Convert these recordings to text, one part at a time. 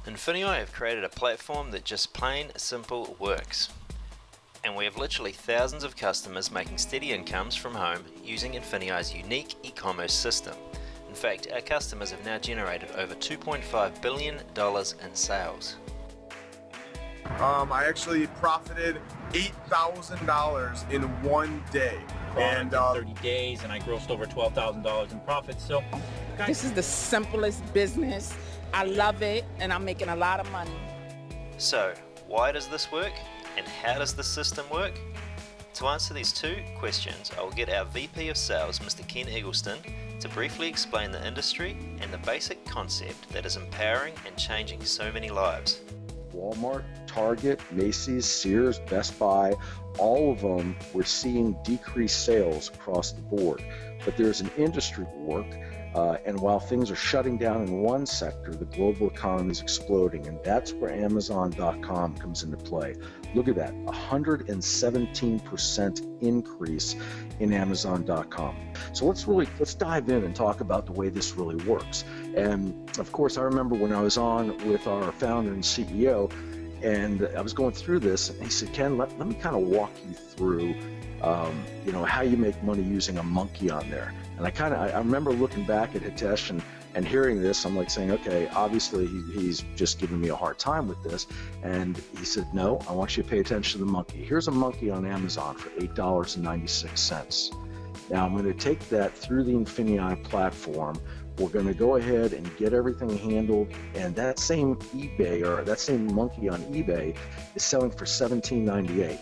INFINii have created a platform that just plain simple works. And we have literally thousands of customers making steady incomes from home using INFINii's unique e-commerce system. In fact, our customers have now generated over $2.5 billion in sales. I actually profited $8,000 in one day. And 30 days, and I grossed over $12,000 in profits. So, this is the simplest business. I love it, and I'm making a lot of money. So, why does this work, and how does the system work? To answer these two questions, I will get our VP of Sales, Mr. Ken Eggleston, to briefly explain the industry and the basic concept that is empowering and changing so many lives. Walmart, Target, Macy's, Sears, Best Buy, all of them were seeing decreased sales across the board. But there's an industry work, and while things are shutting down in one sector, the global economy is exploding, and that's where Amazon.com comes into play. Look at that, 117% increase in Amazon.com. So let's dive in and talk about the way this really works. And of course, I remember when I was on with our founder and CEO, and I was going through this, and he said, Ken, let me kind of walk you through how you make money using a monkey on there. And I remember looking back at Hitesh and hearing this, I'm like saying, okay, obviously he's just giving me a hard time with this. And he said, no, I want you to pay attention to the monkey. Here's a monkey on Amazon for $8.96. Now I'm going to take that through the INFINii platform. We're going to go ahead and get everything handled, and that same eBay, or that same monkey on eBay, is selling for $17.98.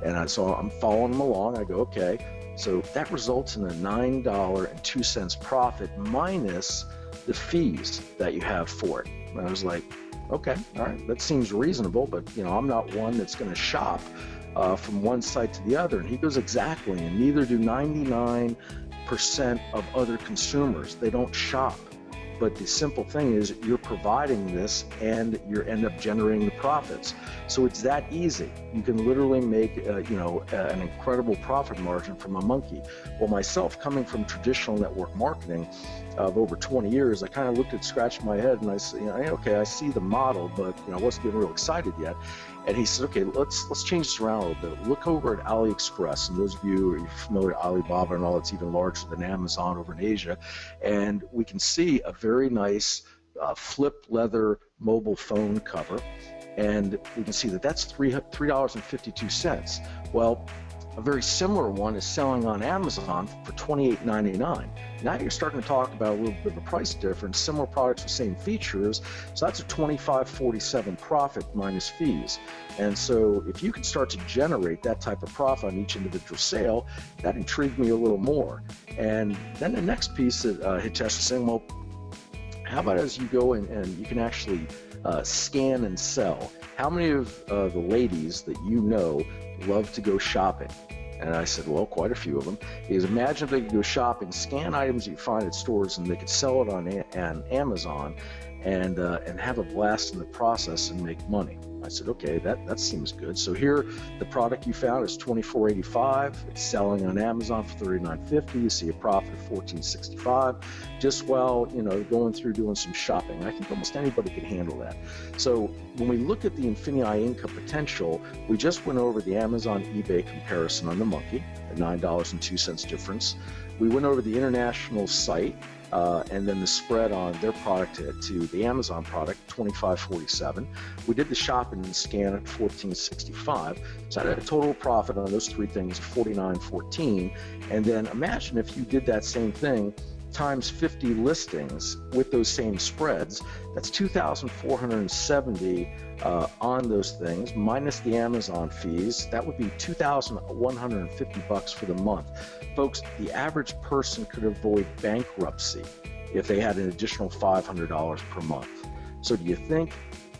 And so I'm following them along. I go, okay, so that results in a $9.02 profit minus the fees that you have for it. And I was like, okay, all right, that seems reasonable, but I'm not one that's going to shop from one site to the other. And he goes, exactly, and neither do 99% of other consumers. They don't shop. But the simple thing is you're providing this and you end up generating the profits. So it's that easy. You can literally make an incredible profit margin from a monkey. Well, myself, coming from traditional network marketing of over 20 years, I kind of scratched my head and I said, okay, I see the model, but I wasn't getting real excited yet. And he said, okay, let's change this around a little bit. Look over at AliExpress, and those of you who are familiar with Alibaba and all, it's even larger than Amazon over in Asia. And we can see a very nice flip leather mobile phone cover, and we can see that that's $3.52. Well, a very similar one is selling on Amazon for $28.99. Now you're starting to talk about a little bit of a price difference, similar products with same features, so that's a $25.47 profit minus fees. And so if you can start to generate that type of profit on each individual sale, that intrigued me a little more. And then the next piece that Hitesh is saying, well, how about as you go and you can actually scan and sell? How many of the ladies that love to go shopping? And I said, well, quite a few of them. Is imagine if they could go shopping, scan items you find at stores, and they could sell it on Amazon and have a blast in the process and make money. I said, okay, that seems good. So here, the product you found is $24.85. It's selling on Amazon for $39.50. You see a profit of $14.65. Just while going through doing some shopping. I think almost anybody can handle that. So when we look at the INFINii income potential, we just went over the Amazon eBay comparison on the monkey, a $9.02 difference. We went over the international site. And then the spread on their product to the Amazon product, $25.47. We did the shop and scan at $14.65. So I had a total profit on those three things of $49.14. And then imagine if you did that same thing times 50 listings with those same spreads. That's $2,470 on those things minus the Amazon fees. That would be $2,150 for the month. Folks, the average person could avoid bankruptcy if they had an additional $500 per month. So do you think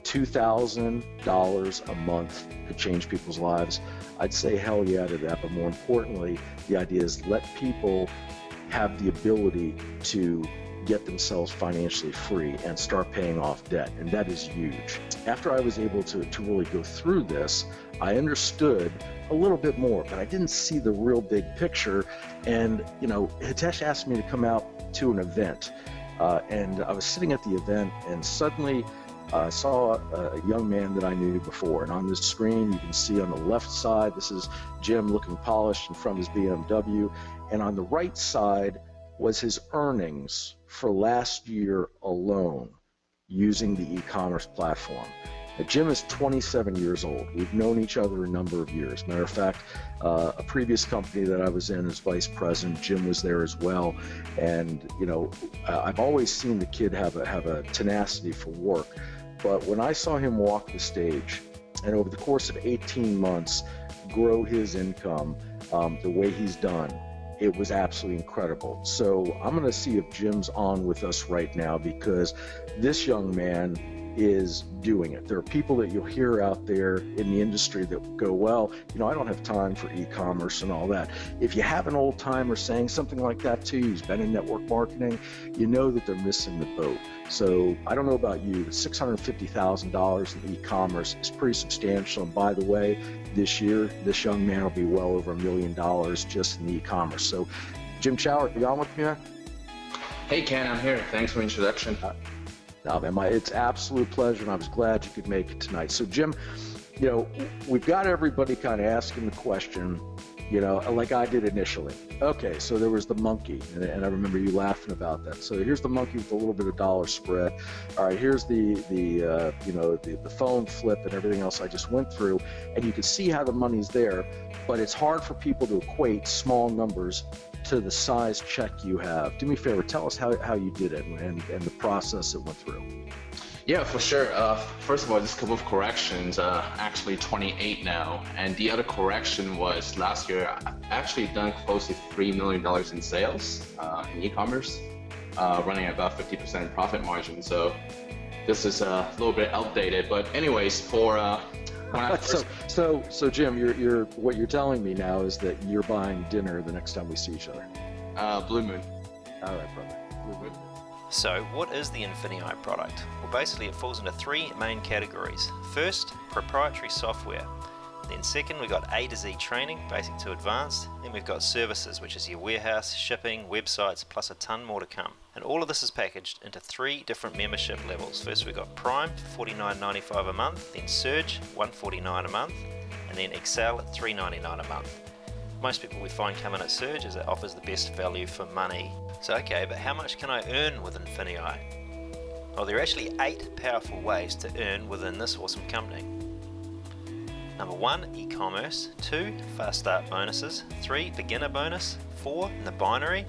$2,000 a month could change people's lives? I'd say hell yeah to that, but more importantly, the idea is let people have the ability to get themselves financially free and start paying off debt, and that is huge. After I was able to really go through this, I understood a little bit more, but I didn't see the real big picture. And Hitesh asked me to come out to an event, and I was sitting at the event, and suddenly I saw a young man that I knew before, and on this screen you can see on the left side, this is Jim looking polished in front of his BMW, and on the right side was his earnings for last year alone using the e-commerce platform. Now, Jim is 27 years old. We've known each other a number of years. Matter of fact, a previous company that I was in as vice president, Jim was there as well. And I've always seen the kid have a tenacity for work. But when I saw him walk the stage, and over the course of 18 months grow his income the way he's done, it was absolutely incredible. So I'm going to see if Jim's on with us right now, because this young man is doing it. There are people that you'll hear out there in the industry that go, well, I don't have time for e-commerce and all that. If you have an old timer saying something like that to you, who's been in network marketing, you know that they're missing the boat. So I don't know about you, but $650,000 in e-commerce is pretty substantial. And by the way, this year, this young man will be well over $1 million just in the e-commerce. So Jim Chow, are you on with me, man? Hey Ken, I'm here. Thanks for the introduction. No, man, it's an absolute pleasure, and I was glad you could make it tonight. So Jim, we've got everybody kind of asking the question, like I did initially. Okay, so there was the monkey, and I remember you laughing about that. So here's the monkey with a little bit of dollar spread. All right, here's the phone flip and everything else I just went through, and you can see how the money's there, but it's hard for people to equate small numbers to the size check you have. Do me a favor, tell us how you did it and the process it went through. Yeah, for sure. First of all, just a couple of corrections. Actually 28 now, and the other correction was last year I actually done close to $3 million in sales in e-commerce, running at about 50% profit margin. So this is a little bit outdated, but anyways, for So Jim, you're what you're telling me now is that you're buying dinner the next time we see each other. Blue Moon. All right, brother. Blue Moon. So what is the INFINii product? Well, basically it falls into three main categories. First, proprietary software. Then second, we've got A to Z training, basic to advanced. Then we've got services, which is your warehouse, shipping, websites, plus a ton more to come. And all of this is packaged into three different membership levels. First we've got Prime, $49.95 a month, then Surge, $149 a month, and then Excel at $399 a month. Most people we find come in at Surge as it offers the best value for money. So okay, but how much can I earn with INFINii? Well, there are actually 8 powerful ways to earn within this awesome company. Number 1, e-commerce. 2, fast start bonuses. 3, beginner bonus. 4, in the binary.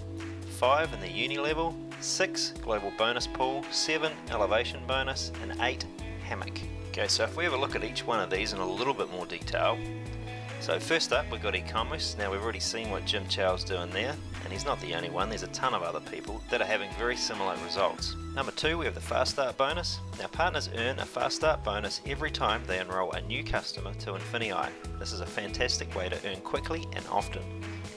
5, in the uni level. 6, global bonus pool. 7, elevation bonus. And 8, hammock. Okay, so if we have a look at each one of these in a little bit more detail. So first up, we've got e-commerce. Now we've already seen what Jim Chow's doing there, and he's not the only one. There's a ton of other people that are having very similar results. Number 2, we have the fast start bonus. Now partners earn a fast start bonus every time they enroll a new customer to INFINii. This is a fantastic way to earn quickly and often.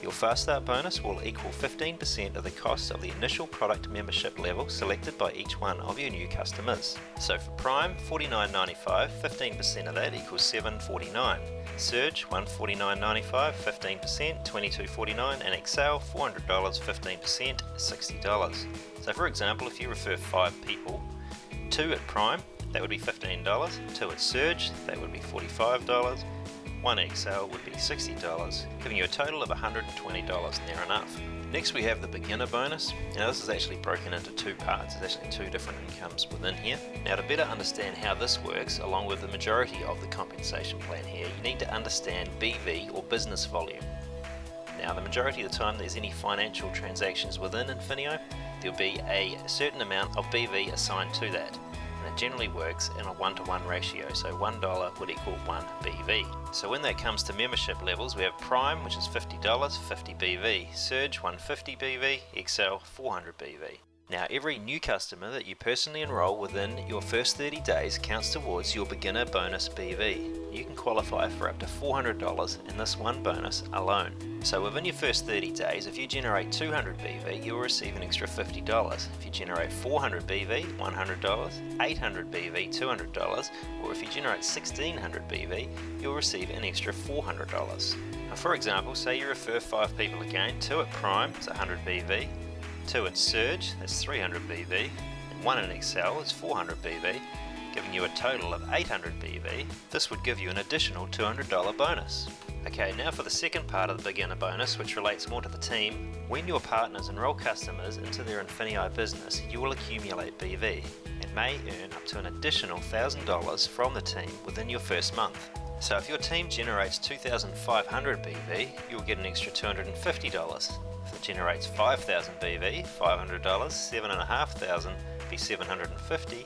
Your fast start bonus will equal 15% of the cost of the initial product membership level selected by each one of your new customers. So for Prime, $49.95, 15% of that equals $7.49. Surge, $149.95, 15%, $22.49, and Excel, $400, 15%, $60. So for example, if you refer 5 people, 2 at Prime, that would be $15, 2 at Surge, that would be $45, 1 Excel would be $60, giving you a total of $120 near enough. Next we have the beginner bonus. Now this is actually broken into 2 parts. There's actually 2 different incomes within here. Now to better understand how this works, along with the majority of the compensation plan here, you need to understand BV or business volume. Now the majority of the time there's any financial transactions within INFINii, there'll be a certain amount of BV assigned to that. It generally works in a 1-to-1 ratio, so $1 would equal 1 BV. So when that comes to membership levels, we have Prime, which is $50, 50 BV, Surge, 150 BV, Excel, 400 BV. Now every new customer that you personally enroll within your first 30 days counts towards your beginner bonus BV. You can qualify for up to $400 in this one bonus alone. So within your first 30 days, if you generate 200 BV, you'll receive an extra $50. If you generate 400 BV, $100, 800 BV, $200, or if you generate 1600 BV, you'll receive an extra $400. Now for example, say you refer 5 people again, 2 at Prime, it's 100 BV, 2 at Surge, that's 300 BV, and 1 in Excel is 400 BV, giving you a total of 800 BV. This would give you an additional $200 bonus. Okay, now for the second part of the beginner bonus, which relates more to the team. When your partners enroll customers into their INFINii business, you will accumulate BV and may earn up to an additional $1,000 from the team within your first month. So if your team generates 2,500 BV, you'll get an extra $250. If it generates 5,000 BV, $500, 7,500 be $750,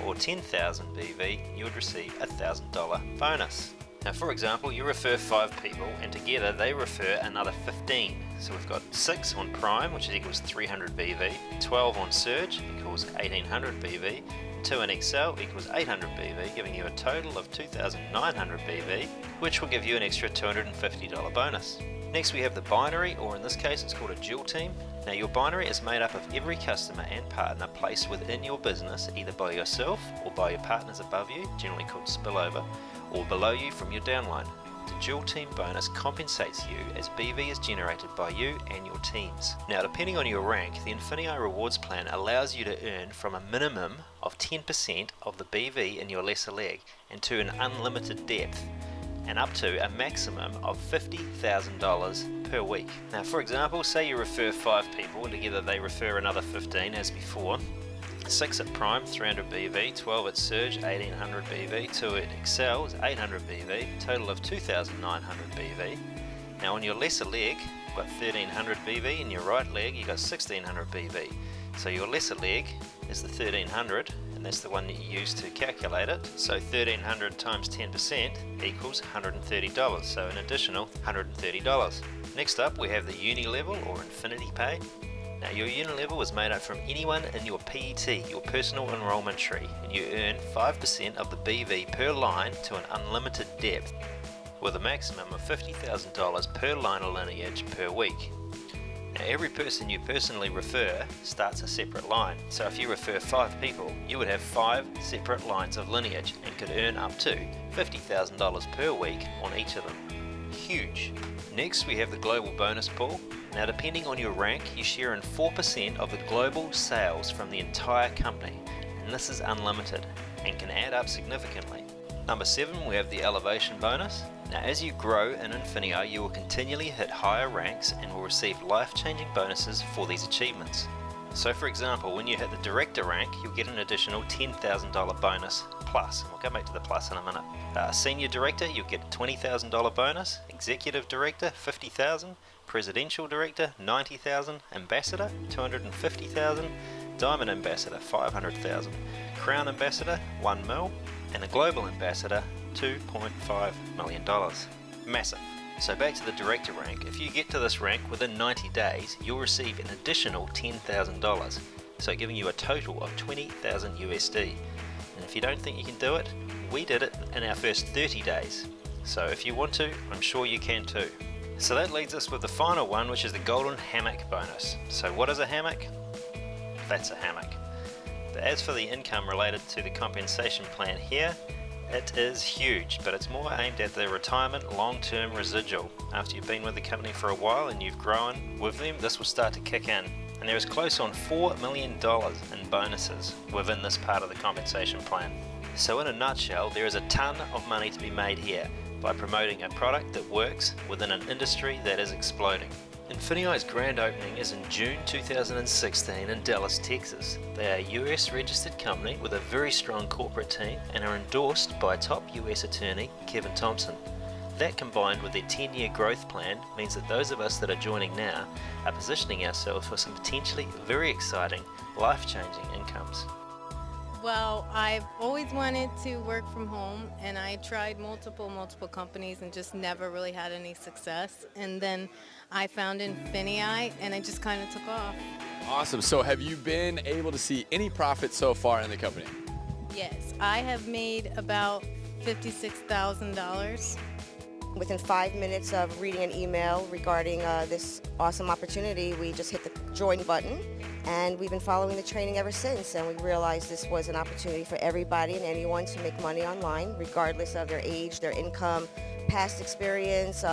or 10,000 BV, you would receive a $1,000 bonus. Now for example, you refer 5 people and together they refer another 15. So we've got 6 on Prime, which equals 300 BV, 12 on Surge equals 1,800 BV, 2 in Excel equals 800 BV, giving you a total of 2,900 BV, which will give you an extra $250 bonus. Next we have the binary, or in this case it's called a dual team. Now your binary is made up of every customer and partner placed within your business, either by yourself or by your partners above you, generally called spillover, or below you from your downline. The dual team bonus compensates you as BV is generated by you and your teams. Now depending on your rank, the INFINii rewards plan allows you to earn from a minimum of 10% of the BV in your lesser leg and to an unlimited depth, and up to a maximum of $50,000 per week. Now for example, say you refer 5 people and together they refer another 15 as before. 6 at Prime, 300 BV, 12 at Surge, 1,800 BV, 2 at Excel is 800 BV, total of 2,900 BV. Now on your lesser leg, you've got 1,300 BV, and your right leg you've got 1,600 BV. So your lesser leg is the 1,300, and that's the one that you use to calculate it. So 1,300 times 10% equals $130, so an additional $130. Next up we have the Uni level, or INFINITI Pay. Now your Uni level is made up from anyone in your PET, your personal enrollment tree, and you earn 5% of the BV per line to an unlimited depth, with a maximum of $50,000 per line of lineage per week. Now every person you personally refer starts a separate line, so if you refer 5 people, you would have 5 separate lines of lineage and could earn up to $50,000 per week on each of them. Huge! Next we have the global bonus pool. Now depending on your rank, you share in 4% of the global sales from the entire company, and this is unlimited and can add up significantly. Number 7, we have the elevation bonus. Now as you grow in INFINii, you will continually hit higher ranks and will receive life-changing bonuses for these achievements. So for example, when you hit the director rank, you'll get an additional $10,000 bonus plus, and we'll come back to the plus in a minute. Senior director, you'll get a $20,000 bonus, executive director $50,000, presidential director $90,000, ambassador $250,000, diamond ambassador $500,000, crown ambassador $1 million, and a global ambassador $2.5 million. Massive. So back to the director rank, if you get to this rank within 90 days, you'll receive an additional $10,000, so giving you a total of 20,000 USD. And if you don't think you can do it, we did it in our first 30 days. So if you want to, I'm sure you can too. So that leads us with the final one, which is the golden hammock bonus. So what is a hammock? That's a hammock. But as for the income related to the compensation plan here, it is huge, but it's more aimed at the retirement long-term residual. After you've been with the company for a while and you've grown with them, this will start to kick in. And there is close on $4 million in bonuses within this part of the compensation plan. So in a nutshell, there is a ton of money to be made here by promoting a product that works within an industry that is exploding. INFINIi's grand opening is in June 2016 in Dallas, Texas. They are a US registered company with a very strong corporate team and are endorsed by top US attorney Kevin Thompson. That combined with their 10-year growth plan means that those of us that are joining now are positioning ourselves for some potentially very exciting, life-changing incomes. Well, I've always wanted to work from home, and I tried multiple companies and just never really had any success. And then I found INFINII, and it just kind of took off. Awesome. So have you been able to see any profit so far in the company? Yes, I have made about $56,000. Within 5 minutes of reading an email regarding this awesome opportunity, we just hit the join button, and we've been following the training ever since, and we realized this was an opportunity for everybody and anyone to make money online, regardless of their age, their income, past experience,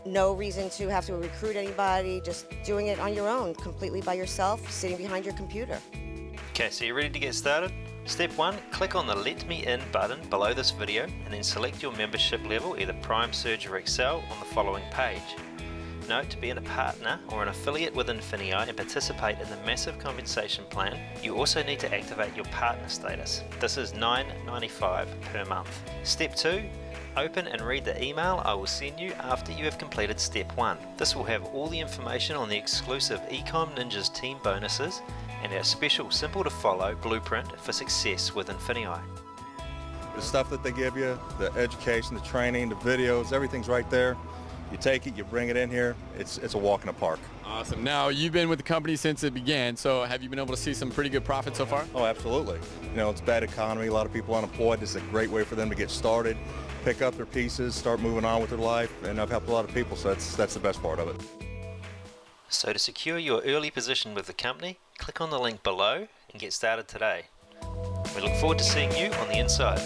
no reason to have to recruit anybody, just doing it on your own, completely by yourself, sitting behind your computer. Okay, so you ready to get started? Step 1, click on the Let Me In button below this video and then select your membership level, either Prime, Surge or Excel, on the following page. Note, to be a partner or an affiliate with INFINii and participate in the massive compensation plan, you also need to activate your partner status. This is $9.95 per month. Step 2, open and read the email I will send you after you have completed Step 1. This will have all the information on the exclusive eCom Ninjaz team bonuses and our special simple to follow blueprint for success with INFINii. The stuff that they give you, the education, the training, the videos, everything's right there. You take it, you bring it in here, it's a walk in the park. Awesome. Now, you've been with the company since it began, so have you been able to see some pretty good profit so far? Oh, absolutely. You know, it's a bad economy, a lot of people unemployed. This is a great way for them to get started, pick up their pieces, start moving on with their life, and I've helped a lot of people, so that's the best part of it. So to secure your early position with the company, click on the link below and get started today. We look forward to seeing you on the inside.